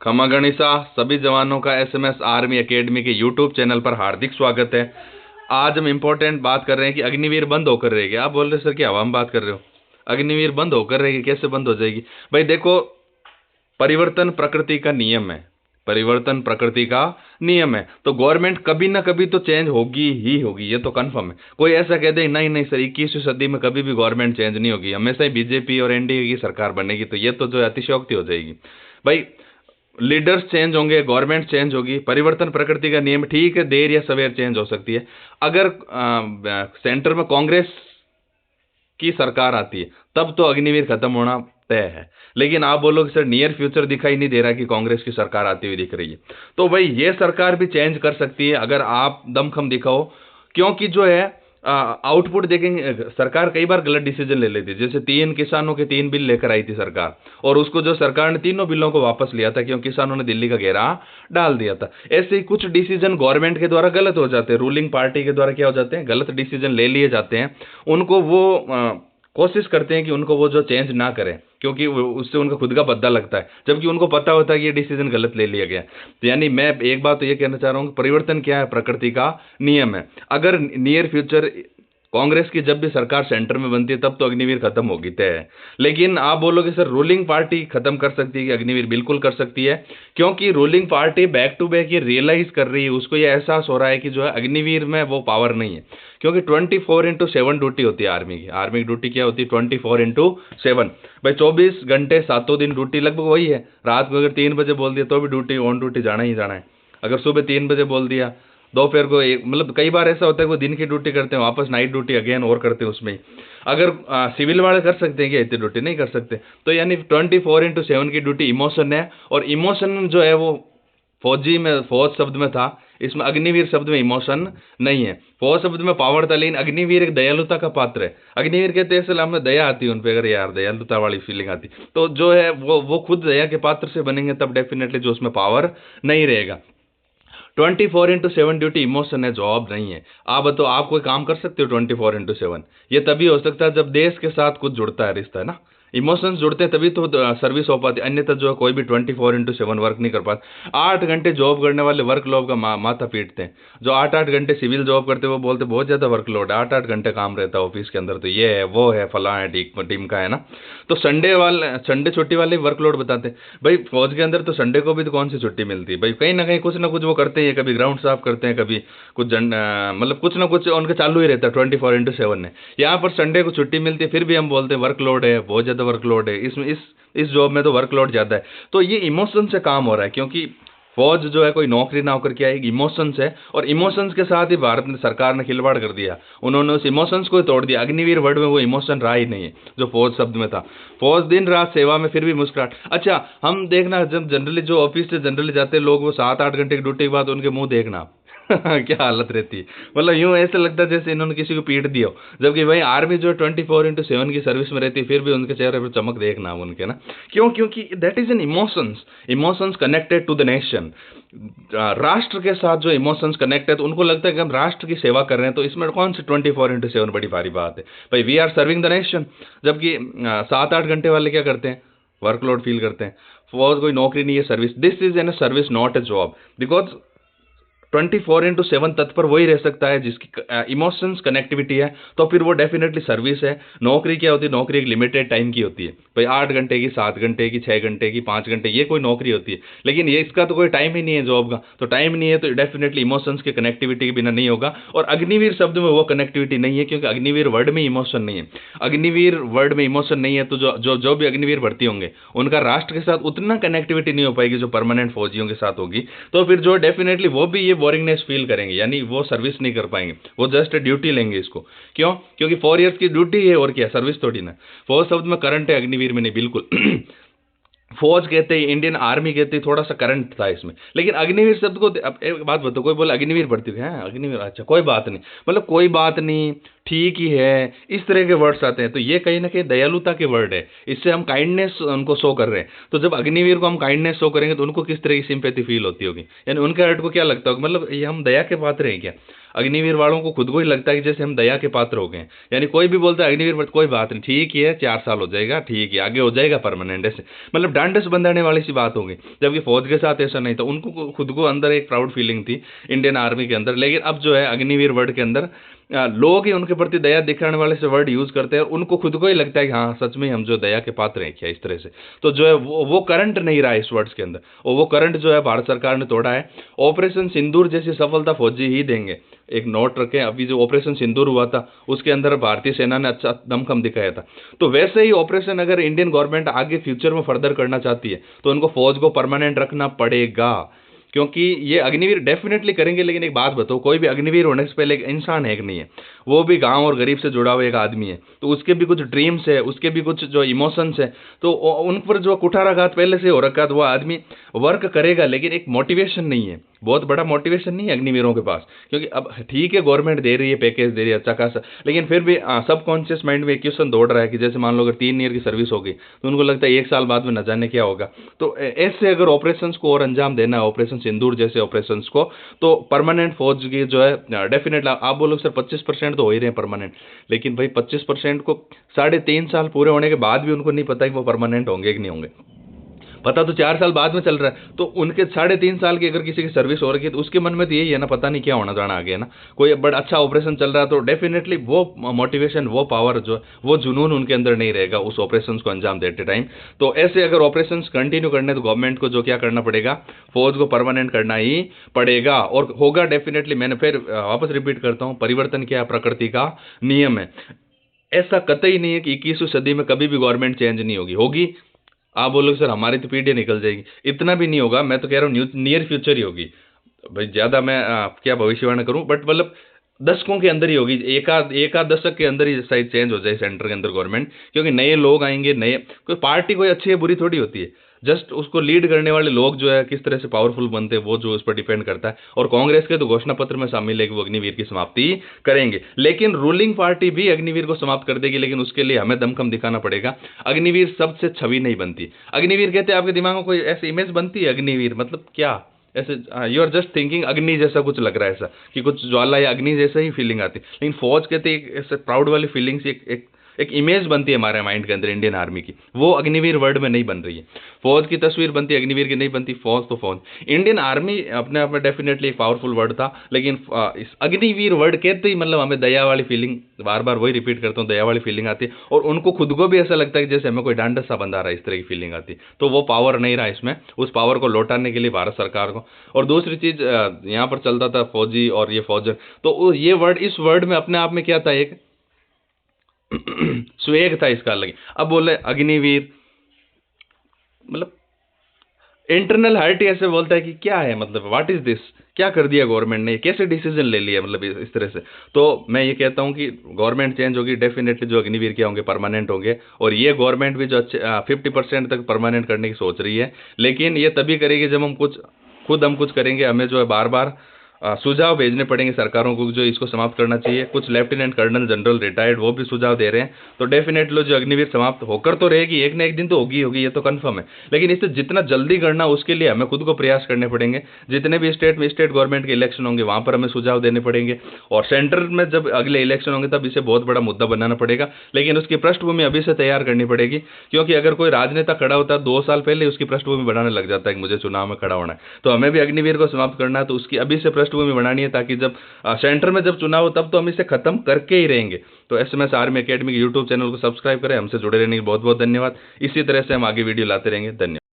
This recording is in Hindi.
खमा गणिसा सभी जवानों का एसएमएस आर्मी एकेडमी के यूट्यूब चैनल पर हार्दिक स्वागत है। आज हम इम्पोर्टेंट बात कर रहे हैं कि अग्निवीर बंद होकर रहेगी। आप बोल रहे सर कि हवा में बात कर रहे हो, अग्निवीर बंद होकर रहेगी, कैसे बंद हो जाएगी? भाई देखो, परिवर्तन प्रकृति का नियम है, परिवर्तन प्रकृति का नियम है। तो गवर्नमेंट कभी ना कभी तो चेंज होगी ही होगी, ये तो कंफर्म है। कोई ऐसा कह दे नहीं नहीं सर 21वीं सदी में कभी भी गवर्नमेंट चेंज नहीं होगी, हमेशा ही बीजेपी और एनडीए की सरकार बनेगी, तो ये तो जो अतिशयोक्ति हो जाएगी। भाई लीडर्स चेंज होंगे, गवर्नमेंट चेंज होगी, परिवर्तन प्रकृति का नियम, ठीक है देर या सवेर चेंज हो सकती है। अगर सेंटर में कांग्रेस की सरकार आती है तब तो अग्निवीर खत्म होना तय है। लेकिन आप बोलोगे सर नियर फ्यूचर दिखाई नहीं दे रहा कि कांग्रेस की सरकार आती हुई दिख रही है, तो भाई ये सरकार भी चेंज कर सकती है अगर आप दमखम दिखाओ। क्योंकि जो है आउटपुट देखेंगे, सरकार कई बार गलत डिसीजन ले लेती है। जैसे 3 किसानों के 3 बिल लेकर आई थी सरकार, और उसको जो सरकार ने तीनों बिलों को वापस लिया था क्योंकि किसानों ने दिल्ली का घेरा डाल दिया था। ऐसे ही कुछ डिसीजन गवर्नमेंट के द्वारा गलत हो जाते हैं, रूलिंग पार्टी के द्वारा क्या हो जाते हैं, गलत डिसीजन ले लिए जाते हैं। उनको वो कोशिश करते हैं कि उनको वो जो चेंज ना करें, क्योंकि उससे उनका खुद का बद्दा लगता है, जबकि उनको पता होता है कि ये डिसीजन गलत ले लिया गया। तो यानी मैं एक बात तो ये कहना चाह रहा हूँ कि परिवर्तन क्या है, प्रकृति का नियम है। अगर नियर फ्यूचर कांग्रेस की जब भी सरकार सेंटर में बनती है तब तो अग्निवीर खत्म होगी तय है। लेकिन आप बोलोगे सर रूलिंग पार्टी खत्म कर सकती है कि अग्निवीर? बिल्कुल कर सकती है, क्योंकि ruling party back to back ये रियलाइज कर रही है, उसको ये एहसास हो रहा है कि जो है अग्निवीर में वो पावर नहीं है। क्योंकि 24/7 ड्यूटी होती है आर्मी की। आर्मी की ड्यूटी क्या होती है? 24/7। भाई 24 घंटे 7 दिन ड्यूटी लगभग वही है। रात को अगर 3 बजे बोल दिया तो भी ड्यूटी ऑन ड्यूटी जाना ही जाना है। अगर सुबह 3 बजे बोल दिया, दोपहर को एक, मतलब कई बार ऐसा होता है वो दिन की ड्यूटी करते हैं, वापस नाइट ड्यूटी अगेन और करते हैं उसमें। अगर सिविल वाले कर सकते हैं क्या इतनी ड्यूटी? नहीं कर सकते। तो यानी 24/7 की ड्यूटी इमोशन है, और इमोशन जो है वो फौजी में, फौज शब्द में था, इसमें अग्निवीर शब्द में इमोशन नहीं है। फौज शब्द में पावर था, लेकिन अग्निवीर एक दयालुता का पात्र है। अग्निवीर कहते हैं इसलिए हमें दया आती है उन पे, अगर यार दयालुता वाली फीलिंग आती तो जो है वो खुद दया के पात्र से बनेंगे, तब डेफिनेटली जो उसमें पावर नहीं रहेगा। 24/7 ड्यूटी इमोशन है, जॉब नहीं है। आप बताओ, आप कोई काम कर सकते हो 24/7? ये तभी हो सकता है जब देश के साथ कुछ जुड़ता है, रिश्ता है ना, इमोशंस जुड़ते हैं, तभी तो सर्विस हो पाती है। अन्यथा जो है कोई भी 24/7 वर्क नहीं कर पाता। 8 घंटे जॉब करने वाले वर्कलोड का माथा पीटते हैं। जो 8-8 घंटे सिविल जॉब करते हैं वो बोलते बहुत ज़्यादा वर्कलोड है, 8-8 घंटे काम रहता है ऑफिस के अंदर, तो ये है वो है फला है टीम का है ना। तो संडे छुट्टी वाले वर्कलोड बताते हैं। भाई फौज के अंदर तो संडे को भी तो कौन सी छुट्टी मिलती है? भाई कहीं ना कुछ वो करते हैं, कभी ग्राउंड साफ करते हैं, कभी कुछ मतलब कुछ ना कुछ उनका चालू ही रहता है 24/7 में। यहाँ पर संडे को छुट्टी मिलती है, फिर भी हम बोलते हैं वर्कलोड है, बहुत ज़्यादा वर्कलोड है। इसमें इस जॉब में तो वर्कलोड ज़्यादा है। तो ये इमोशन से काम हो रहा है, क्योंकि फौज जो है कोई नौकरी ना होकर क्या है, इमोशंस है, और इमोशंस के साथ ही भारत ने सरकार ने खिलवाड़ कर दिया। उन्होंने उस इमोशंस को ही तोड़ दिया। अग्निवीर वर्ड में वो इमोशन रहा ही नहीं है जो फौज शब्द में था। फौज दिन रात सेवा में, फिर भी मुस्कुराहट। अच्छा, हम देखना जब जनरली जो ऑफिस से जनरली जाते हैं लोग, वो 7-8 घंटे की ड्यूटी के बाद उनके मुंह देखना क्या हालत रहती है। मतलब यूं ऐसे लगता है जैसे इन्होंने किसी को पीट दिया हो। जबकि भाई आर्मी जो 24/7 की सर्विस में रहती है, फिर भी उनके चेहरे पर चमक देखना उनके ना। क्यों? क्योंकि that is an emotions connected to the nation. राष्ट्र के साथ जो इमोशंस कनेक्ट है, तो उनको लगता है कि हम राष्ट्र की सेवा कर रहे हैं, तो इसमें कौन सी 24/7 बड़ी भारी बात है? भाई we are serving the nation. जबकि 7-8 घंटे वाले क्या करते हैं? वर्कलोड फील करते हैं। फौज कोई नौकरी नहीं है, service. This is an service, not a job. Because 24/7 तत्पर वही रह सकता है जिसकी इमोशंस कनेक्टिविटी है, तो फिर वो डेफिनेटली सर्विस है। नौकरी क्या होती है? नौकरी एक लिमिटेड टाइम की होती है। भाई 8 घंटे की, 7 घंटे की, 6 घंटे की, 5 घंटे, ये कोई नौकरी होती है। लेकिन ये इसका तो कोई टाइम ही नहीं है जॉब का। तो टाइम नहीं है तो डेफिनेटली इमोशंस के कनेक्टिविटी के बिना नहीं होगा। और अग्निवीर शब्द में वो कनेक्टिविटी नहीं है, क्योंकि अग्निवीर वर्ड में इमोशन नहीं है। अग्निवीर वर्ड में इमोशन नहीं है, तो जो भी अग्निवीर भर्ती होंगे उनका राष्ट्र के साथ उतना कनेक्टिविटी नहीं हो पाएगी जो परमानेंट फौजियों के साथ होगी। तो फिर जो डेफिनेटली वो भी ये बोरिंगनेस फील करेंगे, यानी वो सर्विस नहीं कर पाएंगे, वो जस्ट ड्यूटी लेंगे इसको। क्यों? क्योंकि 4 इयर्स की ड्यूटी है, और क्या सर्विस थोड़ी ना। फौज शब्द में करंट है, अग्निवीर में नहीं, बिल्कुल। फौज कहते हैं, इंडियन आर्मी कहते हैं, थोड़ा सा करंट था इसमें। लेकिन अग्निवीर शब्द को, अब एक बात बताओ, कोई बोले अग्निवीर भर्ती है, अग्निवीर, अच्छा कोई बात नहीं, मतलब कोई बात नहीं, ठीक ही है, इस तरह के वर्ड्स आते हैं। तो ये कहीं ना कहीं दयालुता के वर्ड है, इससे हम काइंडनेस उनको शो कर रहे हैं। तो जब अग्निवीर को हम काइंडनेस शो करेंगे तो उनको किस तरह की सिंपैथी फील होती होगी? यानी उनके हार्ट को क्या लगता होगा, मतलब ये हम दया के पात्र हैं क्या? अग्निवीर वालों को खुद को ही लगता है कि जैसे हम दया के पात्र हो गए हैं। यानी कोई भी बोलता है अग्निवीर कोई बात नहीं, ठीक ही है, 4 साल हो जाएगा, ठीक है, आगे हो जाएगा परमानेंट, ऐसे मतलब डांडस बंधाने वाली सी बात हो गई। जबकि फौज के साथ ऐसा नहीं था, उनको खुद को अंदर एक प्राउड फीलिंग थी इंडियन आर्मी के अंदर। लेकिन अब जो है अग्निवीर वर्ड के अंदर लोग ही उनके प्रति दया दिखाने वाले से वर्ड यूज करते हैं, और उनको खुद को ही लगता है कि हाँ सच में हम जो दया के पात्र हैं क्या, इस तरह से। तो जो है वो करंट नहीं रहा है इस वर्ड्स के अंदर, और वो करंट जो है भारत सरकार ने तोड़ा है। ऑपरेशन सिंदूर जैसी सफलता फौजी ही देंगे। एक नोट रखें, अभी जो ऑपरेशन सिंदूर हुआ था उसके अंदर भारतीय सेना ने अच्छा दमखम दिखाया था। तो वैसे ही ऑपरेशन अगर इंडियन गवर्नमेंट आगे फ्यूचर में फर्दर करना चाहती है तो उनको फौज को परमानेंट रखना पड़ेगा, क्योंकि ये अग्निवीर डेफिनेटली करेंगे। लेकिन एक बात बताओ, कोई भी अग्निवीर होने से पहले एक इंसान है कि नहीं है, वो भी गांव और गरीब से जुड़ा हुआ एक आदमी है, तो उसके भी कुछ ड्रीम्स है, उसके भी कुछ जो इमोशंस है, तो उन पर जो कुठाराघात पहले से हो रखा है, तो वो आदमी वर्क करेगा, लेकिन एक मोटिवेशन नहीं है, बहुत बड़ा मोटिवेशन नहीं है अग्निवीरों के पास। क्योंकि अब ठीक है गवर्नमेंट दे रही है, पैकेज दे रही है अच्छा खासा, लेकिन फिर भी सब कॉन्शियस माइंड में एक क्वेश्चन दौड़ रहा है कि जैसे मान लो अगर 3 ईयर की सर्विस होगी तो उनको लगता है 1 साल बाद में न जाने क्या होगा। तो ऐसे अगर ऑपरेशन को और अंजाम देना है, ऑपरेशन सिंदूर जैसे ऑपरेशन को, तो परमानेंट फौज की जो है डेफिनेटली आप बोलो सर 25% तो हो ही रहे हैं परमानेंट, लेकिन भाई 25% को 3.5 साल पूरे होने के बाद भी उनको नहीं पता कि वो परमानेंट होंगे कि नहीं होंगे। पता तो 4 साल बाद में चल रहा है, तो उनके 3.5 साल की अगर किसी की सर्विस हो रही है तो उसके मन में तो यही है ना, पता नहीं क्या होना जाना आगे है ना। कोई बड़ा अच्छा ऑपरेशन चल रहा है तो डेफिनेटली वो मोटिवेशन, वो पावर, जो वो जुनून उनके अंदर नहीं रहेगा उस ऑपरेशन को अंजाम देते टाइम। तो ऐसे अगर ऑपरेशन कंटिन्यू करने तो गवर्नमेंट को जो क्या करना पड़ेगा, फौज को परमानेंट करना ही पड़ेगा, और होगा डेफिनेटली। मैंने फिर वापस रिपीट करता हूँ, परिवर्तन क्या प्रकृति का नियम है। ऐसा कतई नहीं है कि 21वीं सदी में कभी भी गवर्नमेंट चेंज नहीं होगी, होगी। आप बोलोगे सर हमारी तो पीढ़ी निकल जाएगी, इतना भी नहीं होगा, मैं तो कह रहा हूँ नियर फ्यूचर ही होगी। भाई ज़्यादा मैं क्या भविष्यवाणी करूँ, बट मतलब दशकों के अंदर ही होगी, एक आध दशक के अंदर ही शायद चेंज हो जाए सेंटर के अंदर गवर्नमेंट, क्योंकि नए लोग आएंगे, नए, कोई पार्टी कोई अच्छी है बुरी थोड़ी होती है, जस्ट उसको लीड करने वाले लोग जो है किस तरह से पावरफुल बनते हैं वो जो उस पर डिपेंड करता है। और कांग्रेस के तो घोषणा पत्र में शामिल है कि वो अग्निवीर की समाप्ति करेंगे, लेकिन रूलिंग पार्टी भी अग्निवीर को समाप्त कर देगी, लेकिन उसके लिए हमें दमखम दिखाना पड़ेगा। अग्निवीर सबसे छवि नहीं बनती। अग्निवीर कहते हैं, आपके दिमाग में कोई ऐसी इमेज बनती है अग्निवीर मतलब क्या, ऐसे यू आर जस्ट थिंकिंग अग्नि जैसा कुछ लग रहा है, ऐसा कि कुछ ज्वाला या अग्नि जैसा ही फीलिंग आती है। लेकिन फौज कहते हैं ऐसे प्राउड वाली फीलिंग्स, एक इमेज बनती है हमारे माइंड के अंदर इंडियन आर्मी की, वो अग्निवीर वर्ड में नहीं बन रही है। फौज की तस्वीर बनती है, अग्निवीर की नहीं बनती। फौज तो फौज, इंडियन आर्मी अपने आप में डेफिनेटली एक पावरफुल वर्ड था, लेकिन इस अग्निवीर वर्ड कहते ही मतलब हमें दया वाली फीलिंग, बार बार वही रिपीट करता हूँ, दया वाली फीलिंग आती है, और उनको खुद को भी ऐसा लगता है कि जैसे हमें कोई डांडा सा बंधा रहा है, इस तरह की फीलिंग आती है। तो वो पावर नहीं रहा इसमें, उस पावर को लौटाने के लिए भारत सरकार को। और दूसरी चीज यहाँ पर चलता था फौजी और ये फौजन, तो ये वर्ड, इस वर्ड में अपने आप में क्या था, एक स्वेग था इसका अलग। अब बोले अग्निवीर, मतलब इंटरनल हर्ट ऐसे बोलता है कि क्या है, मतलब व्हाट इज दिस, क्या कर दिया गवर्नमेंट ने, कैसे डिसीजन ले लिया, मतलब इस तरह से। तो मैं ये कहता हूँ कि गवर्नमेंट चेंज होगी, डेफिनेटली जो अग्निवीर क्या होंगे परमानेंट होंगे, और ये गवर्नमेंट भी जो अच्छे 50% तक परमानेंट करने की सोच रही है, लेकिन ये तभी करेगी जब हम कुछ करेंगे। हमें जो है बार बार सुझाव भेजने पड़ेंगे सरकारों को जो इसको समाप्त करना चाहिए। कुछ लेफ्टिनेंट कर्नल जनरल रिटायर्ड वो भी सुझाव दे रहे हैं, तो डेफिनेटली जो अग्निवीर समाप्त होकर तो रहेगी, एक ना एक दिन तो होगी ये तो कंफर्म है। लेकिन इसे जितना जल्दी करना उसके लिए हमें खुद को प्रयास करने पड़ेंगे। जितने भी स्टेट में स्टेट गवर्नमेंट के इलेक्शन होंगे वहां पर हमें सुझाव देने पड़ेंगे, और सेंटर में जब अगले इलेक्शन होंगे तब इसे बहुत बड़ा मुद्दा बनाना पड़ेगा। लेकिन उसकी पृष्ठभूमि अभी से तैयार करनी पड़ेगी, क्योंकि अगर कोई राजनेता खड़ा होता है 2 साल पहले उसकी पृष्ठभूमि बनाने लग जाता है कि मुझे चुनाव में खड़ा होना है, तो हमें भी अग्निवीर को समाप्त करना है, तो उसकी अभी से पृष्ठभूमि बनानी है, ताकि जब सेंटर में जब चुनाव हो तब तो हम इसे खत्म करके ही रहेंगे। तो एसएमएस आर्मी एकेडमी के यूट्यूब चैनल को सब्सक्राइब करें। हमसे जुड़े रहने के बहुत बहुत धन्यवाद। इसी तरह से हम आगे वीडियो लाते रहेंगे। धन्यवाद।